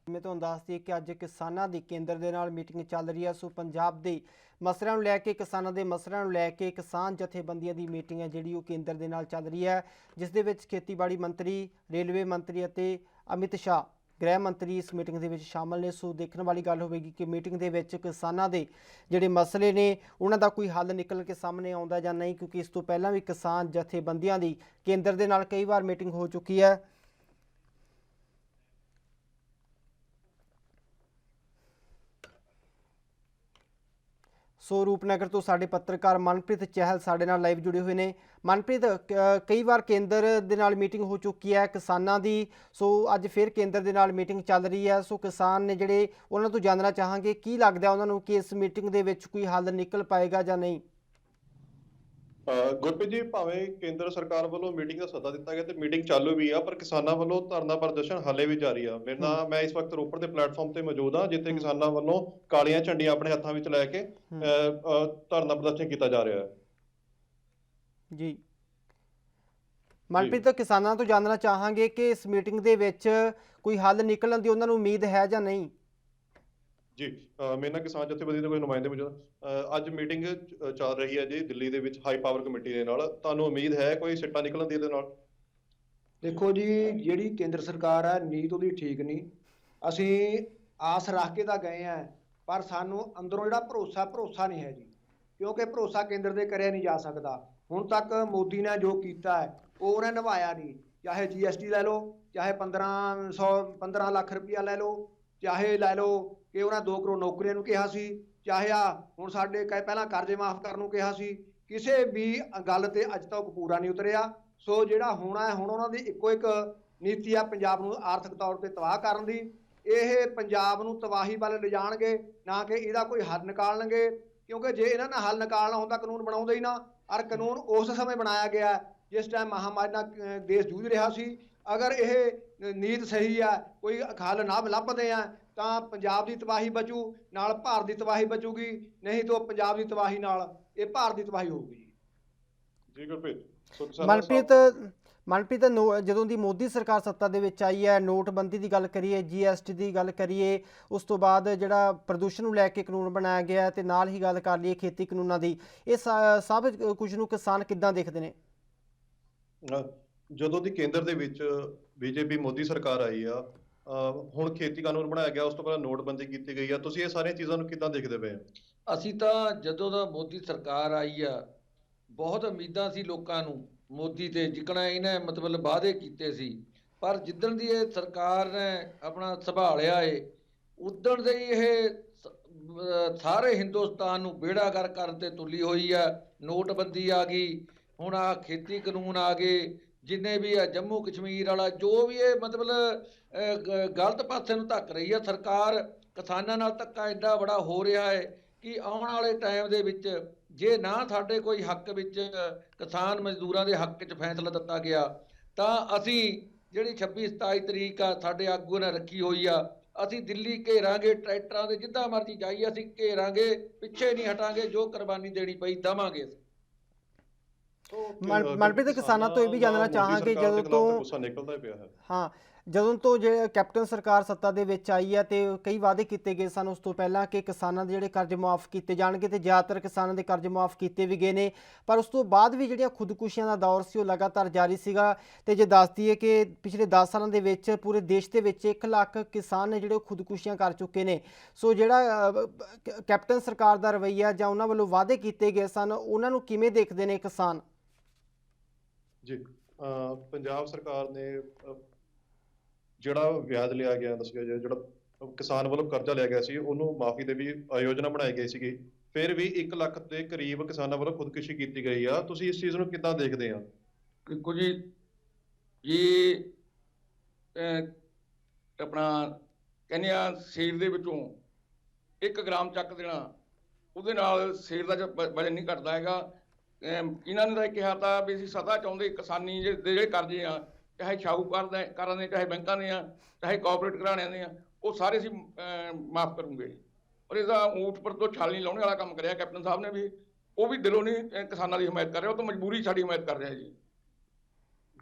ਮੈਂ ਤੁਹਾਨੂੰ ਦੱਸ ਦਈਏ ਕਿ ਅੱਜ ਕਿਸਾਨਾਂ ਦੀ ਕੇਂਦਰ ਦੇ ਨਾਲ ਮੀਟਿੰਗ ਚੱਲ ਰਹੀ ਹੈ। ਸੋ ਪੰਜਾਬ ਦੇ ਮਸਲਿਆਂ ਨੂੰ ਲੈ ਕੇ, ਕਿਸਾਨਾਂ ਦੇ ਮਸਲਿਆਂ ਨੂੰ ਲੈ ਕੇ ਕਿਸਾਨ ਜਥੇਬੰਦੀਆਂ ਦੀ ਮੀਟਿੰਗ ਹੈ ਜਿਹੜੀ ਉਹ ਕੇਂਦਰ ਦੇ ਨਾਲ ਚੱਲ ਰਹੀ ਹੈ, ਜਿਸ ਦੇ ਵਿੱਚ ਖੇਤੀਬਾੜੀ ਮੰਤਰੀ, ਰੇਲਵੇ ਮੰਤਰੀ ਅਤੇ ਅਮਿਤ ਸ਼ਾਹ ਗ੍ਰਹਿ ਮੰਤਰੀ ਇਸ ਮੀਟਿੰਗ ਦੇ ਵਿੱਚ ਸ਼ਾਮਲ ਨੇ। ਸੋ ਦੇਖਣ ਵਾਲੀ ਗੱਲ ਹੋਵੇਗੀ ਕਿ ਮੀਟਿੰਗ ਦੇ ਵਿੱਚ ਕਿਸਾਨਾਂ ਦੇ ਜਿਹੜੇ ਮਸਲੇ ਨੇ ਉਹਨਾਂ ਦਾ ਕੋਈ ਹੱਲ ਨਿਕਲ ਕੇ ਸਾਹਮਣੇ ਆਉਂਦਾ ਜਾਂ ਨਹੀਂ, ਕਿਉਂਕਿ ਇਸ ਤੋਂ ਪਹਿਲਾਂ ਵੀ ਕਿਸਾਨ ਜਥੇਬੰਦੀਆਂ ਦੀ ਕੇਂਦਰ ਦੇ ਨਾਲ ਕਈ ਵਾਰ ਮੀਟਿੰਗ ਹੋ ਚੁੱਕੀ ਹੈ। ਸੋ ਰੂਪਨਗਰ ਤੋਂ ਸਾਡੇ ਪੱਤਰਕਾਰ ਮਨਪ੍ਰੀਤ ਚਹਿਲ ਸਾਡੇ ਨਾਲ ਲਾਈਵ ਜੁੜੇ ਹੋਏ ਨੇ। ਮਨਪ੍ਰੀਤ, ਕਈ ਵਾਰ ਕੇਂਦਰ ਦੇ ਨਾਲ ਮੀਟਿੰਗ ਹੋ ਚੁੱਕੀ ਹੈ ਕਿਸਾਨਾਂ ਦੀ, ਸੋ ਅੱਜ ਫਿਰ ਕੇਂਦਰ ਦੇ ਨਾਲ ਮੀਟਿੰਗ ਚੱਲ ਰਹੀ ਹੈ। ਸੋ ਕਿਸਾਨ ਨੇ ਜਿਹੜੇ ਉਹਨਾਂ ਤੋਂ ਜਾਣਨਾ ਚਾਹਾਂਗੇ ਕੀ ਲੱਗਦਾ ਉਹਨਾਂ ਨੂੰ ਕਿ ਇਸ ਮੀਟਿੰਗ ਦੇ ਵਿੱਚ ਕੋਈ ਹੱਲ ਨਿਕਲ ਪਾਏਗਾ ਜਾਂ ਨਹੀਂ? ਗੁਰਪ੍ਰੀਤ ਜੀ, ਭਾਵੇਂ ਕੇਂਦਰ ਸਰਕਾਰ ਵੱਲੋਂ ਮੀਟਿੰਗ ਦਾ ਸੱਦਾ ਦਿੱਤਾ ਗਿਆ ਤੇ ਮੀਟਿੰਗ ਚਾਲੂ ਵੀ ਆ, ਪਰ ਕਿਸਾਨਾਂ ਵੱਲੋਂ ਧਰਨਾ ਪ੍ਰਦਰਸ਼ਨ ਹਾਲੇ ਵੀ ਜਾਰੀ ਆ। ਮੈਂ ਇਸ ਵਕਤ ਰੋਪੜ ਦੇ ਪਲੇਟਫਾਰਮ ਤੇ ਮੌਜੂਦ ਹਾਂ, ਜਿੱਥੇ ਕਿਸਾਨਾਂ ਵੱਲੋਂ ਕਾਲੀਆਂ ਝੰਡੀਆਂ ਆਪਣੇ ਹੱਥਾਂ ਵਿੱਚ ਲੈ ਕੇ ਧਰਨਾ ਪ੍ਰਦਰਸ਼ਨ ਕੀਤਾ ਜਾ ਰਿਹਾ ਹੈ। ਜੀ ਮਨਪ੍ਰੀਤ, ਕਿਸਾਨਾਂ ਤੋਂ ਜਾਣਨਾ ਚਾਹਾਂਗੇ ਕਿ ਇਸ ਮੀਟਿੰਗ ਦੇ ਵਿੱਚ ਕੋਈ ਹੱਲ ਨਿਕਲਣ ਦੀ ਉਹਨਾਂ ਨੂੰ ਉਮੀਦ ਹੈ ਜਾਂ ਨਹੀਂ? ਜੀ, ਮੇਰੇ ਨਾਲ ਕਿਸਾਨ ਜਥੇਬੰਦੀ ਦੇ ਕੋਈ ਨੁਮਾਇੰਦੇ ਮੌਜੂਦ। ਅੱਜ ਮੀਟਿੰਗ ਚੱਲ ਰਹੀ ਹੈ ਜੀ ਦਿੱਲੀ ਦੇ ਵਿੱਚ ਹਾਈ ਪਾਵਰ ਕਮੇਟੀ ਦੇ ਨਾਲ। ਤੁਹਾਨੂੰ ਉਮੀਦ ਹੈ ਕੋਈ ਸਿੱਟਾ ਨਿਕਲਣ ਦੀ ਇਹਦੇ ਨਾਲ? ਦੇਖੋ ਜੀ, ਜਿਹੜੀ ਕੇਂਦਰ ਸਰਕਾਰ ਹੈ ਨੀਤ ਉਹਦੀ ਠੀਕ ਨਹੀਂ। ਅਸੀਂ ਆਸ ਰੱਖ ਕੇ ਤਾਂ ਗਏ ਆ, ਪਰ ਸਾਨੂੰ ਅੰਦਰੋਂ ਜਿਹੜਾ ਭਰੋਸਾ ਨਹੀਂ ਹੈ ਜੀ, ਕਿਉਂਕਿ ਭਰੋਸਾ ਕੇਂਦਰ ਦੇ ਕਰਿਆ ਨਹੀਂ ਜਾ ਸਕਦਾ। ਹੁਣ ਤੱਕ ਮੋਦੀ ਨੇ ਜੋ ਕੀਤਾ ਹੈ ਉਹ ਉਹਨੇ ਨਿਭਾਇਆ ਨਹੀਂ। ਚਾਹੇ GST ਲੈ ਲਓ, ਚਾਹੇ 15 ਲੱਖ ਰੁਪਇਆ ਲੈ ਲਓ, ਚਾਹੇ ਲੈ ਲਓ ਕਿ ਉਹਨਾਂ 2 ਕਰੋੜ ਨੌਕਰੀਆਂ ਨੂੰ ਕਿਹਾ ਸੀ, ਚਾਹੇ ਆ ਹੁਣ ਸਾਡੇ ਪਹਿਲਾਂ ਕਰਜ਼ੇ ਮਾਫ ਕਰਨ ਨੂੰ ਕਿਹਾ ਸੀ। ਕਿਸੇ ਵੀ ਗੱਲ ਤੇ ਅੱਜ ਤੱਕ ਪੂਰਾ ਨਹੀਂ ਉਤਰਿਆ। ਸੋ ਜਿਹੜਾ ਹੋਣਾ ਹੈ, ਹੁਣ ਉਹਨਾਂ ਦੀ ਇੱਕੋ ਇੱਕ ਨੀਤੀ ਆ ਪੰਜਾਬ ਨੂੰ ਆਰਥਿਕ ਤੌਰ ਤੇ ਤਬਾਹ ਕਰਨ ਦੀ। ਇਹ ਪੰਜਾਬ ਨੂੰ ਤਬਾਹੀ ਵੱਲ ਲਿਜਾਣਗੇ, ਨਾ ਕਿ ਇਹਦਾ ਕੋਈ ਹੱਲ ਨਿਕਾਲਣਗੇ, ਕਿਉਂਕਿ ਜੇ ਇਹਨਾਂ ਨੇ ਹੱਲ ਨਿਕਾਲਣਾ ਹੁੰਦਾ ਕਾਨੂੰਨ ਬਣਾਉਂਦੇ ਹੀ ਨਾ। ਔਰ ਕਾਨੂੰਨ ਉਸ ਸਮੇਂ ਬਣਾਇਆ ਗਿਆ ਜਿਸ ਟਾਈਮ ਮਹਾਮਾਰੀ ਨਾਲ ਦੇਸ਼ ਜੂਝ ਰਿਹਾ ਸੀ। ਅਗਰ ਇਹ ਨੀਤ ਸਹੀ ਆ, ਕੋਈ ਹੱਲ ਨਾ ਲੱਭਦੇ ਆ, ਤਾਂ ਪੰਜਾਬ ਦੀ ਤਬਾਹੀ ਬਚੂ, ਨਾਲ ਭਾਰਤ ਦੀ ਤਬਾਹੀ ਬਚੂਗੀ। ਨਹੀਂ ਤਾਂ ਪੰਜਾਬ ਦੀ ਤਬਾਹੀ ਨਾਲ ਇਹ ਭਾਰਤ ਦੀ ਤਬਾਹੀ ਹੋਊਗੀ। ਜੀ ਗੁਰਪ੍ਰੀਤ। ਸੋ ਕਿਸਾਨਾਂ ਮਨਪ੍ਰੀਤ ਜਦੋਂ ਦੀ ਮੋਦੀ ਸਰਕਾਰ ਸੱਤਾ ਦੇ ਵਿੱਚ ਆਈ ਹੈ, ਨੋਟਬੰਦੀ ਦੀ ਗੱਲ ਕਰੀਏ, GST ਦੀ ਗੱਲ ਕਰੀਏ, ਉਸ ਤੋਂ ਬਾਅਦ ਜਿਹੜਾ ਪ੍ਰਦੂਸ਼ਣ ਨੂੰ ਲੈ ਕੇ ਕਾਨੂੰਨ ਬਣਾਇਆ ਗਿਆ ਤੇ ਨਾਲ ਹੀ ਗੱਲ ਕਰ ਲਈਏ ਖੇਤੀ ਕਾਨੂੰਨਾਂ ਦੀ, ਇਹ ਸਭ ਕੁਝ ਨੂੰ ਕਿਸਾਨ ਕਿੱਦਾਂ ਦੇਖਦੇ ਨੇ? ਜਦੋਂ ਦੀ ਕੇਂਦਰ ਦੇ ਵਿੱਚ BJP ਮੋਦੀ ਸਰਕਾਰ ਆਈ ਆ, ਹੁਣ ਖੇਤੀ ਕਾਨੂੰਨ ਬਣਾਇਆ ਗਿਆ, ਉਸ ਤੋਂ ਬਾਅਦ ਨੋਟਬੰਦੀ ਕੀਤੀ ਗਈ ਆ, ਤੁਸੀਂ ਇਹ ਸਾਰੀਆਂ ਚੀਜ਼ਾਂ ਨੂੰ ਕਿੱਦਾਂ ਦੇਖਦੇ ਪਏ? ਅਸੀਂ ਤਾਂ ਜਦੋਂ ਦਾ ਮੋਦੀ ਸਰਕਾਰ ਆਈ ਆ, ਬਹੁਤ ਉਮੀਦਾਂ ਸੀ ਲੋਕਾਂ ਨੂੰ ਮੋਦੀ ਤੇ, ਜਿੱਕਣਾ ਇਹਨੇ ਮਤਲਬ ਵਾਅਦੇ ਕੀਤੇ ਸੀ। ਪਰ ਜਿੱਦਣ ਦੀ ਇਹ ਸਰਕਾਰ ਨੇ ਆਪਣਾ ਸੰਭਾਲਿਆ ਏ, ਉਦਣ ਦੇ ਹੀ ਇਹ ਸਾਰੇ ਹਿੰਦੁਸਤਾਨ ਨੂੰ ਬੇੜਾਗਰ ਕਰਨ ਤੇ ਤੁਲੀ ਹੋਈ ਆ। ਨੋਟਬੰਦੀ ਆ ਗਈ, ਹੁਣ ਆ ਖੇਤੀ ਕਾਨੂੰਨ ਆ ਗਏ, ਜਿੰਨੇ ਵੀ ਆ ਜੰਮੂ ਕਸ਼ਮੀਰ ਵਾਲਾ ਜੋ ਵੀ ਇਹ ਮਤਲਬ ਗਲਤ ਪਾਸੇ ਨੂੰ ਧੱਕ ਰਹੀ ਆ ਸਰਕਾਰ। ਕਿਸਾਨਾਂ ਨਾਲ ਧੱਕਾ ਐਡਾ ਬੜਾ ਹੋ ਰਿਹਾ ਹੈ ਕਿ ਆਉਣ ਵਾਲੇ ਟਾਈਮ ਦੇ ਵਿੱਚ ਜੇ ਨਾ ਸਾਡੇ ਕੋਈ ਹੱਕ ਵਿੱਚ ਕਿਸਾਨ ਮਜ਼ਦੂਰਾਂ ਦੇ ਹੱਕ 'ਚ ਫੈਸਲਾ ਦਿੱਤਾ ਗਿਆ, ਤਾਂ ਅਸੀਂ ਜਿਹੜੀ 26-27 ਤਰੀਕ ਆ ਸਾਡੇ ਆਗੂ ਨੇ ਰੱਖੀ ਹੋਈ ਆ, ਅਸੀਂ ਦਿੱਲੀ ਘੇਰਾਂਗੇ, ਟਰੈਕਟਰਾਂ ਦੇ ਜਿੱਦਾਂ ਮਰਜ਼ੀ ਜਾਈਏ ਅਸੀਂ ਘੇਰਾਂਗੇ, ਪਿੱਛੇ ਨਹੀਂ ਹਟਾਂਗੇ, ਜੋ ਕੁਰਬਾਨੀ ਦੇਣੀ ਪਈ ਦੇਵਾਂਗੇ। ਮਨਪ੍ਰੀਤ, ਕਿਸਾਨਾਂ ਤੋਂ ਇਹ ਵੀ ਜਾਣਨਾ ਚਾਹਾਂਗੇ, ਜਦੋਂ ਤੋਂ ਗੁੱਸਾ ਨਿਕਲਦਾ ਪਿਆ ਹੈ, ਹਾਂ, ਜਦੋਂ ਤੋਂ ਜੇ ਕੈਪਟਨ ਸਰਕਾਰ ਸੱਤਾ ਦੇ ਵਿੱਚ ਆਈ ਹੈ ਤੇ ਕਈ ਵਾਅਦੇ ਕੀਤੇ ਗਏ ਸਨ ਉਸ ਤੋਂ ਪਹਿਲਾਂ ਕਿ ਕਿਸਾਨਾਂ ਦੇ ਜਿਹੜੇ ਕਰਜ਼ੇ ਮੁਆਫ ਕੀਤੇ ਜਾਣਗੇ, ਤੇ ਜ਼ਿਆਦਾਤਰ ਕਿਸਾਨਾਂ ਦੇ ਕਰਜ਼ੇ ਮੁਆਫ ਕੀਤੇ ਵੀ ਗਏ ਨੇ। ਪਰ ਉਸ ਤੋਂ ਬਾਅਦ ਵੀ ਜਿਹੜੀਆਂ ਖੁਦਕੁਸ਼ੀਆਂ ਦਾ ਦੌਰ ਸੀ ਉਹ ਲਗਾਤਾਰ ਜਾਰੀ ਸੀਗਾ। ਤੇ ਜੇ ਦੱਸ ਦਈਏ ਕਿ ਪਿਛਲੇ 10 ਸਾਲਾਂ ਦੇ ਵਿੱਚ ਪੂਰੇ ਦੇਸ਼ ਦੇ ਵਿੱਚ 1 ਲੱਖ ਕਿਸਾਨ ਨੇ ਜਿਹੜੇ ਉਹ ਖੁਦਕੁਸ਼ੀਆਂ ਕਰ ਚੁੱਕੇ ਨੇ। ਸੋ ਜਿਹੜਾ ਕੈਪਟਨ ਸਰਕਾਰ ਦਾ ਰਵੱਈਆ ਜਾਂ ਉਹਨਾਂ ਵੱਲੋਂ ਵਾਅਦੇ ਕੀਤੇ ਗਏ ਸਨ, ਉਹਨਾਂ ਨੂੰ ਕਿਵੇਂ ਦੇਖਦੇ ਨੇ ਕਿਸਾਨ? ਜੀ, ਪੰਜਾਬ ਸਰਕਾਰ ਨੇ ਜਿਹੜਾ ਵਿਆਜ ਲਿਆ ਗਿਆ ਦੱਸਿਆ ਜਾਏ, ਜਿਹੜਾ ਕਿਸਾਨ ਵੱਲੋਂ ਕਰਜ਼ਾ ਲਿਆ ਗਿਆ ਸੀ, ਉਹਨੂੰ ਮਾਫੀ ਦੇ ਵੀ ਯੋਜਨਾ ਬਣਾਈ ਗਈ ਸੀਗੀ। ਫਿਰ ਵੀ 1 ਲੱਖ ਦੇ ਕਰੀਬ ਕਿਸਾਨਾਂ ਵੱਲੋਂ ਖੁਦਕੁਸ਼ੀ ਕੀਤੀ ਗਈ ਆ। ਤੁਸੀਂ ਇਸ ਚੀਜ਼ ਨੂੰ ਕਿੱਦਾਂ ਦੇਖਦੇ ਆ? ਦੇਖੋ ਜੀ, ਇਹ ਆਪਣਾ ਕਹਿੰਦੇ ਆ ਸੇਰ ਦੇ ਵਿੱਚੋਂ 1 ਗ੍ਰਾਮ ਚੱਕ ਦੇਣਾ, ਉਹਦੇ ਨਾਲ ਸੇਰ ਦਾ ਵਜਨ ਨਹੀਂ ਘਟਦਾ ਹੈਗਾ। ਇਹਨਾਂ ਨੇ ਤਾਂ ਕਿਹਾ ਤਾਂ ਵੀ ਅਸੀਂ ਸਦਾ ਚਾਹੁੰਦੇ ਕਿਸਾਨੀ ਦੇ ਜਿਹੜੇ ਕਰਜ਼ੇ ਆ, ਚਾਹੇ ਸ਼ਾਹੂਕਾਰਾਂ ਦੇ, ਚਾਹੇ ਬੈਂਕਾਂ ਦੇ ਆ, ਚਾਹੇ ਕੋਆਪਰੇਟ ਘਰਾਣਿਆਂ ਦੇ ਆ, ਉਹ ਸਾਰੇ ਅਸੀਂ ਮਾਫ ਕਰੂੰਗੇ। ਔਰ ਇਹਦਾ ਊਠ ਪਰ ਤੋਂ ਛਾਲ ਨਹੀਂ ਲਾਉਣ ਵਾਲਾ ਕੰਮ ਕਰਿਆ ਕੈਪਟਨ ਸਾਹਿਬ ਨੇ ਵੀ। ਉਹ ਵੀ ਦਿਲੋਂ ਨਹੀਂ ਕਿਸਾਨਾਂ ਦੀ ਹਮਾਇਤ ਕਰ ਰਿਹਾ, ਉਹ ਤਾਂ ਮਜਬੂਰੀ ਸਾਡੀ ਹਮਾਇਤ ਕਰ ਰਿਹਾ ਜੀ।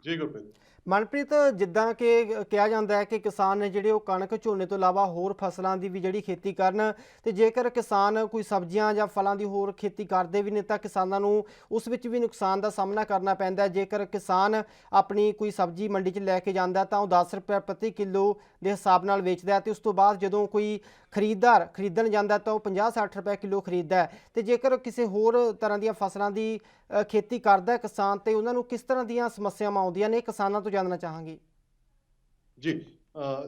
ਜੀ ਗੁਰਪ੍ਰੀਤ। ਮਨਪ੍ਰੀਤ, ਜਿੱਦਾਂ ਕਿ ਕਿਹਾ ਜਾਂਦਾ ਹੈ ਕਿ ਕਿਸਾਨ ਨੇ ਜਿਹੜੇ ਉਹ ਕਣਕ ਝੋਨੇ ਤੋਂ ਇਲਾਵਾ ਹੋਰ ਫਸਲਾਂ ਦੀ ਵੀ ਜਿਹੜੀ ਖੇਤੀ ਕਰਨ, ਤੇ ਜੇਕਰ ਕਿਸਾਨ ਕੋਈ ਸਬਜ਼ੀਆਂ ਜਾਂ ਫਲਾਂ ਦੀ ਹੋਰ ਖੇਤੀ ਕਰਦੇ ਵੀ ਨੇ ਤਾਂ ਕਿਸਾਨਾਂ ਨੂੰ ਉਸ ਵਿੱਚ ਵੀ ਨੁਕਸਾਨ ਦਾ ਸਾਹਮਣਾ ਕਰਨਾ ਪੈਂਦਾ ਹੈ। ਜੇਕਰ ਕਿਸਾਨ ਆਪਣੀ ਕੋਈ ਸਬਜ਼ੀ ਮੰਡੀ 'ਚ ਲੈ ਕੇ ਜਾਂਦਾ ਤਾਂ ਉਹ 10 ਰੁਪਏ ਪ੍ਰਤੀ ਕਿਲੋ ਦੇ ਹਿਸਾਬ ਨਾਲ ਵੇਚਦਾ ਹੈ, ਤੇ ਉਸ ਤੋਂ ਬਾਅਦ ਜਦੋਂ ਕੋਈ ਖਰੀਦਦਾਰ ਖਰੀਦਣ ਜਾਂਦਾ ਤਾਂ ਉਹ 50-60 ਰੁਪਏ ਕਿਲੋ ਖਰੀਦਦਾ ਹੈ। ਤੇ ਜੇਕਰ ਕਿਸੇ ਹੋਰ ਤਰ੍ਹਾਂ ਦੀਆਂ ਫਸਲਾਂ ਦੀ ਖੇਤੀ ਕਰਦਾ ਕਿਸਾਨ, ਤੇ ਉਹਨਾਂ ਨੂੰ ਕਿਸ ਤਰ੍ਹਾਂ ਦੀਆਂ ਸਮੱਸਿਆਵਾਂ ਆਉਂਦੀਆਂ ਨੇ, ਕਿਸਾਨਾਂ ਤੋਂ ਜਾਣਨਾ ਚਾਹਾਂਗੇ। ਜੀ,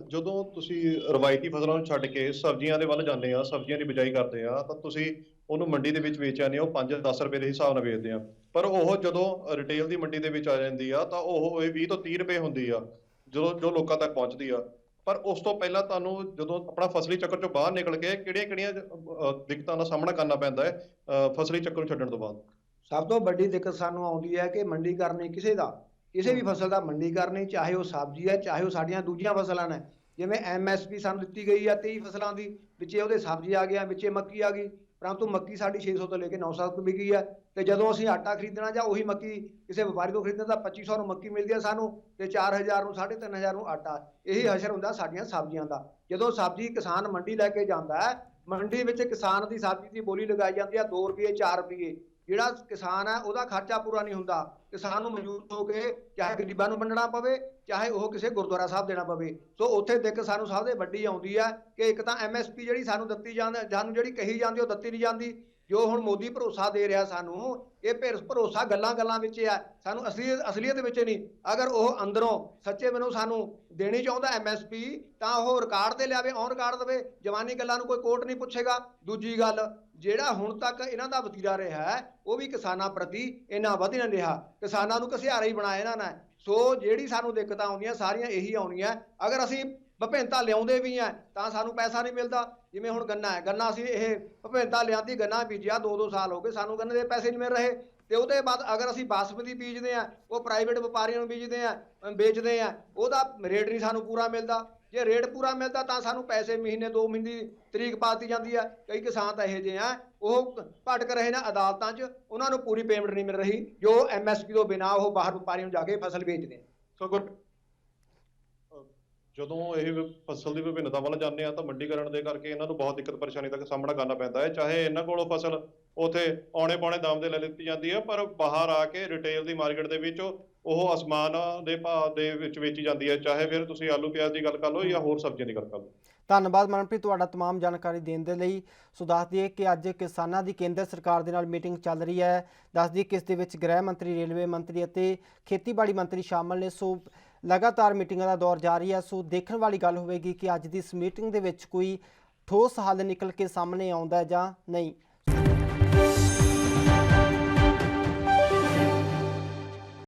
ਜਦੋਂ ਤੁਸੀਂ ਰਵਾਇਤੀ ਫਸਲਾਂ ਨੂੰ ਛੱਡ ਕੇ ਸਬਜ਼ੀਆਂ ਦੇ ਵੱਲ ਜਾਂਦੇ ਆ, ਸਬਜ਼ੀਆਂ ਦੀ ਬਿਜਾਈ ਕਰਦੇ ਆ, ਤਾਂ ਤੁਸੀਂ ਉਹਨੂੰ ਮੰਡੀ ਦੇ ਵਿੱਚ ਵੇਚ ਆਉਂਦੇ ਹੋ 5-10 ਰੁਪਏ ਦੇ ਹਿਸਾਬ ਨਾਲ ਵੇਚਦੇ ਆ। ਪਰ ਉਹ ਜਦੋਂ ਰਿਟੇਲ ਦੀ ਮੰਡੀ ਦੇ ਵਿੱਚ ਆ ਜਾਂਦੀ ਆ ਤਾਂ ਉਹ 20 ਤੋਂ 30 ਰੁਪਏ ਹੁੰਦੀ ਆ ਜੋ ਲੋਕਾਂ ਤੱਕ ਪਹੁੰਚਦੀ ਆ। ਪਰ ਉਸ ਤੋਂ ਪਹਿਲਾਂ ਤੁਹਾਨੂੰ ਜਦੋਂ ਆਪਣਾ ਫਸਲੀ ਚੱਕਰ ਚੋਂ ਬਾਹਰ ਨਿਕਲ ਕੇ ਕਿਹੜੀਆਂ ਦਿੱਕਤਾਂ ਦਾ ਸਾਹਮਣਾ ਕਰਨਾ ਪੈਂਦਾ ਹੈ ਫਸਲੀ ਚੱਕਰ ਨੂੰ ਛੱਡਣ ਤੋਂ ਬਾਅਦ? ਸਭ ਤੋਂ ਵੱਡੀ ਦਿੱਕਤ ਸਾਨੂੰ ਆਉਂਦੀ ਹੈ ਕਿ ਮੰਡੀ ਕਰਨੀ ਕਿਸੇ ਵੀ ਫਸਲ ਦਾ ਮੰਡੀ ਕਰਨੀ, ਚਾਹੇ ਉਹ ਸਬਜ਼ੀ ਹੈ, ਚਾਹੇ ਉਹ ਸਾਡੀਆਂ ਦੂਜੀਆਂ ਫਸਲਾਂ ਨੇ। ਜਿਵੇਂ MSP ਸਾਨੂੰ ਦਿੱਤੀ ਗਈ ਆ 23 ਫਸਲਾਂ ਦੀ, ਵਿੱਚੇ ਉਹਦੇ ਸਬਜ਼ੀ ਆ ਗਿਆ, ਵਿੱਚੇ ਮੱਕੀ ਆ ਗਈ, ਪਰੰਤੂ ਮੱਕੀ ਸਾਡੀ 600 ਤੋਂ ਲੈ ਕੇ 900 ਤੱਕ ਵਿਕੀ ਹੈ। ਤੇ ਜਦੋਂ ਅਸੀਂ ਆਟਾ ਖਰੀਦਣਾ ਜਾਂ ਉਹੀ ਮੱਕੀ ਕਿਸੇ ਵਪਾਰੀ ਤੋਂ ਖਰੀਦਣਾ ਤਾਂ 2500 ਨੂੰ ਮੱਕੀ ਮਿਲਦੀ ਹੈ ਸਾਨੂੰ, ਤੇ 4000 ਨੂੰ 3500 ਨੂੰ ਆਟਾ। ਇਹੀ ਹਸ਼ਰ ਹੁੰਦਾ ਸਾਡੀਆਂ ਸਬਜ਼ੀਆਂ ਦਾ। ਜਦੋਂ ਸਬਜ਼ੀ ਕਿਸਾਨ ਮੰਡੀ ਲੈ ਕੇ ਜਾਂਦਾ ਹੈ, ਮੰਡੀ ਵਿੱਚ ਕਿਸਾਨ ਦੀ ਸਬਜ਼ੀ ਦੀ ਬੋਲੀ ਲਗਾਈ ਜਾਂਦੀ ਹੈ 2 ਰੁਪਏ 4 ਰੁਪਏ। ਜਿਹੜਾ ਕਿਸਾਨ ਹੈ ਉਹਦਾ ਖਰਚਾ ਪੂਰਾ ਨਹੀਂ ਹੁੰਦਾ। ਕਿਸਾਨ ਨੂੰ ਮਜ਼ਦੂਰ ਹੋ ਕੇ ਚਾਹੇ ਗਰੀਬਾਂ ਨੂੰ ਵੰਡਣਾ ਪਵੇ, ਚਾਹੇ ਉਹ ਕਿਸੇ ਗੁਰਦੁਆਰਾ ਸਾਹਿਬ ਦੇਣਾ ਪਵੇ। ਸੋ ਉੱਥੇ ਦਿੱਕਤ ਸਾਨੂੰ ਸਭ ਤੋਂ ਵੱਡੀ ਆਉਂਦੀ ਹੈ ਕਿ ਇੱਕ ਤਾਂ MSP ਜਿਹੜੀ ਸਾਨੂੰ ਦਿੱਤੀ ਜਾਂਦੀ, ਸਾਨੂੰ ਜਿਹੜੀ ਕਹੀ ਜਾਂਦੀ ਉਹ ਦਿੱਤੀ ਨਹੀਂ ਜਾਂਦੀ। ਜੋ ਹੁਣ ਮੋਦੀ ਭਰੋਸਾ ਦੇ ਰਿਹਾ ਸਾਨੂੰ, ਇਹ ਭਰੋਸਾ ਗੱਲਾਂ ਵਿੱਚ ਆ, ਸਾਨੂੰ ਅਸਲੀਅਤ ਵਿੱਚ ਨਹੀਂ। ਅਗਰ ਉਹ ਅੰਦਰੋਂ ਸੱਚੇ ਮਨੋਂ ਸਾਨੂੰ ਦੇਣੀ ਚਾਹੁੰਦਾ MSP ਤਾਂ ਉਹ ਰਿਕਾਰਡ ਤੇ ਲਿਆਵੇ, ਔਨ ਰਿਕਾਰਡ ਦੇਵੇ। ਜਵਾਨੀ ਗੱਲਾਂ ਨੂੰ ਕੋਈ ਕੋਰਟ ਨਹੀਂ ਪੁੱਛੇਗਾ। ਦੂਜੀ ਗੱਲ, ਜਿਹੜਾ ਹੁਣ ਤੱਕ ਇਹਨਾਂ ਦਾ ਵਤੀਰਾ ਰਿਹਾ ਹੈ ਉਹ ਵੀ ਕਿਸਾਨਾਂ ਪ੍ਰਤੀ ਇੰਨਾ ਵਧ ਨਹੀਂ ਰਿਹਾ, ਕਿਸਾਨਾਂ ਨੂੰ ਘਸਿਆਰਾ ਹੀ ਬਣਾਇਆ ਇਹਨਾਂ ਨੇ। ਸੋ ਜਿਹੜੀ ਸਾਨੂੰ ਦਿੱਕਤਾਂ ਆਉਂਦੀਆਂ ਸਾਰੀਆਂ ਇਹੀ ਆਉਣੀਆਂ। ਅਗਰ ਅਸੀਂ ਵਿਭਿੰਨਤਾ ਲਿਆਉਂਦੇ ਵੀ ਆ ਤਾਂ ਸਾਨੂੰ ਪੈਸਾ ਨਹੀਂ ਮਿਲਦਾ। ਜਿਵੇਂ ਹੁਣ ਗੰਨਾ ਹੈ, ਗੰਨਾ ਅਸੀਂ ਇਹ ਵਿਭਿੰਨਤਾ ਲਿਆਂਦੀ, ਗੰਨਾ ਬੀਜਿਆ 2-2 ਸਾਲ ਹੋ ਗਏ, ਸਾਨੂੰ ਗੰਨੇ ਦੇ ਪੈਸੇ ਨਹੀਂ ਮਿਲ ਰਹੇ। ਤੇ ਉਹਦੇ ਬਾਅਦ ਅਗਰ ਅਸੀਂ ਬਾਸਮਤੀ ਬੀਜਦੇ ਆ, ਉਹ ਪ੍ਰਾਈਵੇਟ ਵਪਾਰੀਆਂ ਨੂੰ ਬੀਜਦੇ ਆ, ਵੇਚਦੇ ਆ, ਉਹਦਾ ਰੇਟ ਨਹੀਂ ਸਾਨੂੰ ਪੂਰਾ ਮਿਲਦਾ। ਜੇ ਰੇਟ ਪੂਰਾ ਮਿਲਦਾ ਤਾਂ ਸਾਨੂੰ ਪੈਸੇ ਮਹੀਨੇ 2 ਮਹੀਨੇ ਦੀ ਤਰੀਕ ਪਾਤੀ ਜਾਂਦੀ ਆ। ਕਈ ਕਿਸਾਨ ਤਾਂ ਇਹੋ ਜਿਹੇ ਆ, ਉਹ ਭਟਕ ਰਹੇ ਨੇ ਅਦਾਲਤਾਂ 'ਚ, ਉਹਨਾਂ ਨੂੰ ਪੂਰੀ ਪੇਮੈਂਟ ਨਹੀਂ ਮਿਲ ਰਹੀ, ਜੋ MSP ਤੋਂ ਬਿਨਾਂ ਉਹ ਬਾਹਰ ਵਪਾਰੀਆਂ ਨੂੰ ਜਾ ਕੇ ਫਸਲ ਵੇਚਦੇ ਨੇ। ਸੋ ਜਦੋਂ ਇਹ ਫਸਲ ਦੀ ਵਿਭਿੰਨਤਾ ਵੱਲ ਜਾਂਦੇ ਆ ਤਾਂ ਮੰਡੀਕਰਨ ਦੇ ਕਰਕੇ ਇਹਨਾਂ ਨੂੰ ਬਹੁਤ ਦਿੱਕਤ ਪਰੇਸ਼ਾਨੀ ਦਾ ਸਾਹਮਣਾ ਕਰਨਾ ਪੈਂਦਾ ਹੈ। ਚਾਹੇ ਇਹਨਾਂ ਕੋਲੋਂ ਫਸਲ ਉਥੇ ਔਣੇ ਪੌਣੇ ਦਾਮ ਦੇ ਲੈ ਲਿੱਤੀ ਜਾਂਦੀ ਹੈ, ਪਰ ਬਾਹਰ ਆ ਕੇ ਰਿਟੇਲ ਦੀ ਮਾਰਕੀਟ ਦੇ ਵਿੱਚ ਉਹ ਅਸਮਾਨ ਦੇ ਭਾਅ ਦੇ ਵਿੱਚ ਵੇਚੀ ਜਾਂਦੀ ਹੈ। ਚਾਹੇ ਫਿਰ ਤੁਸੀਂ ਆਲੂ ਪਿਆਜ਼ ਦੀ ਗੱਲ ਕਰ ਲਓ ਜਾਂ ਹੋਰ ਸਬਜ਼ੀਆਂ ਦੀ ਗੱਲ ਕਰ ਲਓ। ਧੰਨਵਾਦ ਮਨਪ੍ਰੀਤ ਤੁਹਾਡਾ तमाम ਜਾਣਕਾਰੀ ਦੇਣ ਦੇ ਲਈ। ਸੋ ਦੱਸ ਦਈਏ ਕਿ ਅੱਜ ਕਿਸਾਨਾਂ ਦੀ ਕੇਂਦਰ ਸਰਕਾਰ ਦੇ ਨਾਲ ਮੀਟਿੰਗ ਚੱਲ ਰਹੀ ਹੈ। ਦੱਸ ਦਈਏ ਕਿ ਇਸ ਦੇ ਵਿੱਚ ਗ੍ਰਹਿ ਮੰਤਰੀ, ਰੇਲਵੇ ਮੰਤਰੀ ਅਤੇ ਖੇਤੀਬਾੜੀ ਮੰਤਰੀ ਸ਼ਾਮਲ ਨੇ। ਸੋ लगातार मीटिंगों का दौर जारी है। सो देखने वाली गल होगी कि अज की इस मीटिंग के कोई ठोस हल निकल के सामने आता है या नहीं।